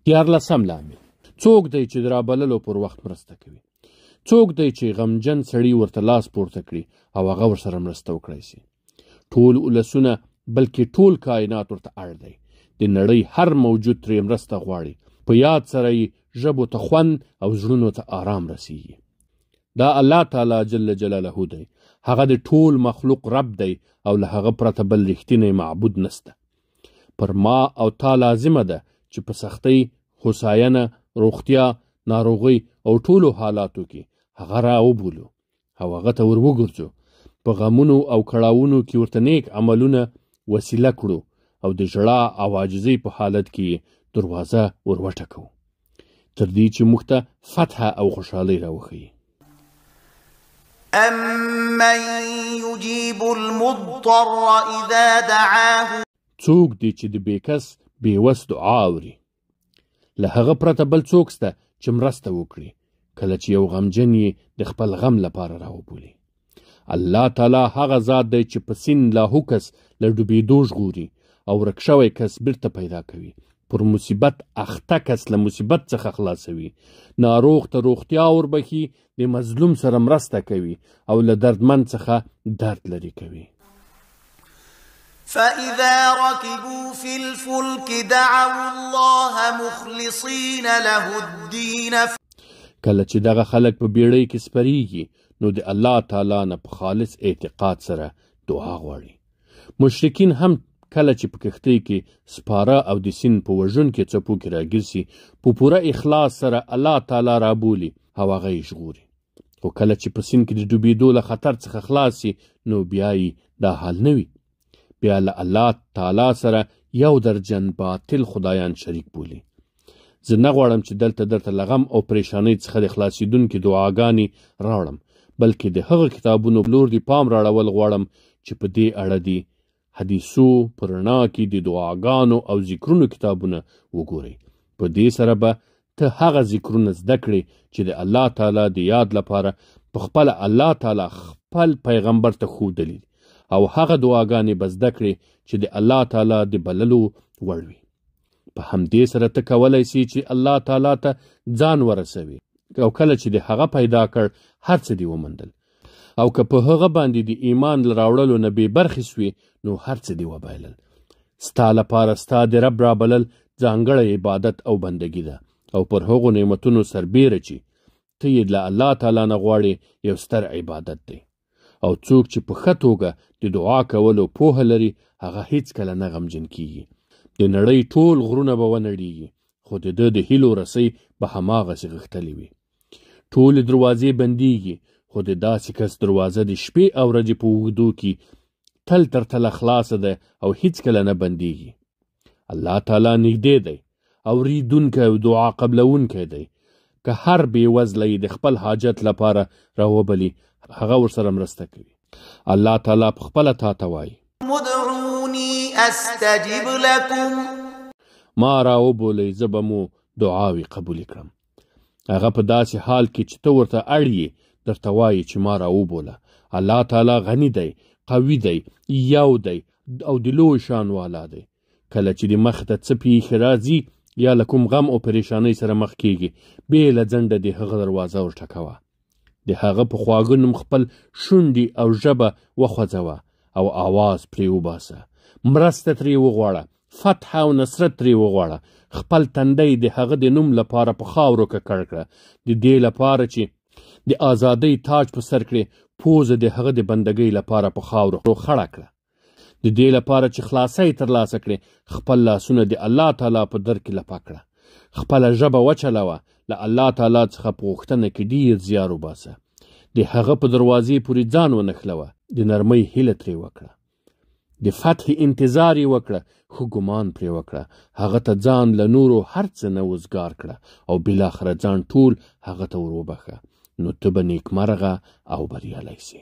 14 لامل: څوک دی چې د رابللو پر وخت مرسته کوي؟ څوک دی چې غمجن سړي ورته لاس پورته کړي او هغه ورسره مرسته وکړی سي؟ ټول ولسونه بلکې ټول کائنات ورته اړ دی. د نړۍ هر موجود ترې مرسته غواړي. په یاد سره یې ژبو ته خوند او زړونو ته آرام رسیږي. دا الله تعالی جل جلاله دی. هغه د ټول مخلوق رب دی او له هغه پرته بل رښتینی معبود نسته. پر ما او تا لازمه ده چې په سختۍ، هوساینه، روغتیا، ناروغۍ او ټولو حالاتو کې هغه را وبولو او هغه ته ور وګرځو. په غمونو او کړاوونو کې ورته نیک عملونه وسیله کړو او د ژړا او عاجزۍ په حالت کې دروازه ور وټکو تر دې چې موږ ته فتح او خوشحالۍ راوښیي. أَمَّن يُجِيبُ الْمُضْطَرَّ إِذَا دَعَاهُ څوک دی چې د بېکس بېوس دعا اوري؟ له هغه پرته بل څوک شته چې مرسته وکړي کله چې یو غمجن یې د خپل غم لپاره راوبولي. الله تعالی هغه ذات دی چې په سیند لاهو کس له ډوبېدو ژغوري او ورک شوی کس بیرته پیدا کوي. پر مصیبت اخته کس له مصیبت څخه خلاصوي. ناروغ ته روغتیا وربخي، د مظلوم سره مرسته کوي او له دردمند څخه درد لرې کوي. فَإِذَا رَكِبُوا فِي الْفُلْكِ دَعَوُا اللَّهَ مُخْلِصِينَ لَهُ الدِّينَ کله چې دغه خلک په بیړۍ کې سپریږي نو د الله تعالی نه په خالص اعتقاد سره دعا غواړي. مشرکین هم کله چې په کښتۍ کې سپاره او د سیند په وژونکي څپو کې راګرځي په پوره اخلاص سره الله تعالی رابولي او هغه یې ژغوري. خو کله چې په سیند کې د ډوبېدو له خطر څخه خلاص سي نو بیا یې دا حال نه وي. بیا له الله تعالی سره یو درجن باطل خدایان شریک بولي. زه نه غواړم چې دلته درته له غم او پریشانۍ څخه د خلاصېدونکې دعاګانې راوړم، بلکې د هغه کتابونو لور د پام راړول غواړم چې په دې اړه دي حدیثو په رڼا کې د دعاګانو او ذکرونو کتابونه وګورئ. په دې سره به ته هغه ذکرونه زده کړې چې د الله تعالی د یاد لپاره په خپله الله تعالی خپل پیغمبر ته ښودلي او هغه دعاګانې به زده کړې چې د الله تعالی د بللو وړ وي. په همدې سره ته کولی سي چې الله تعالی ته ځان ورسوي او کله چې د هغه پیدا کړ هر څه دې ومندل او که په هغه باندې د ایمان راوړلو نه بې برخې سوې نو هر څه دې وبایلل. ستا لپاره ستا د رب رابلل ځانګړی عبادت او بندګي ده او پر هغو نعمتونو سربیره چې ته یې له الله تعالی نه غواړې یو ستر عبادت دی. او څوک چې په ښه توګه د دعا کولو پوهه لري هغه هیڅکله نه غمجن کیږي. د نړۍ ټول غرونه به ونړیږي خو د ده د هیلو رسۍ به هماغسې غښتلې وي. ټولې دروازې بندیږي خو د داسې کس دروازه د شپې او ورځې په اوږدو کې تل تر تله خلاصه ده او هیڅکله نه بندیږي. الله تعالی نږدې دی اورېدونکی او دعا قبلونکی دی. که هر بېوزله یې د خپل حاجت لپاره راوبلي هغه ورسره مرسته کوي. الله تعالی په خپله تا ته وایي ادعوني استجب لكم ما راوبولئ زه به مو دعاوې قبولې کړم. هغه په داسې حال کې چې ته ورته اړ یې درته وایي چې ما راوبوله. الله تعالی غني دی، قوي دی، یو دی او د لوی شان والا دی. کله چې د مخ ته څه پیښې راځي یا له کوم غم او پریشانۍ سره مخ کیږي بې له ځنډه د هغه دروازه ورټکوه. د هغه په خواږه نوم خپل شونډې او ژبه وخوځوه او آواز پرې وباسه. مرسته ترې وغواړه، فتح او نصرت ترې وغواړه. خپل تندی د هغه د نوم لپاره په خاورو ککړ کړه. د دې لپاره چې د آزادۍ تاج په سر کړې، پوزه د هغه د بندګۍ لپاره په خاورو خړه کړه. د دې لپاره چې خلاصۍ ترلاسه کړې، خپل لاسونه د الله تعالی په در کې لپه کړه. خپله ژبه وچلوه، له الله تعالی څخه په غوښتنه کې ډېر زیار وباسه. د هغه په دروازې پورې ځان ونښلوه. د نرمۍ هیله ترې وکړه. د فتح انتظار یې وکړه خو ګمان پرې وکړه. هغه ته ځان له نورو هر څه نه وزګار کړه او بالاخره ځان ټول هغه ته ور وبخه. نو ته به نیکمرغه او بریالی سې.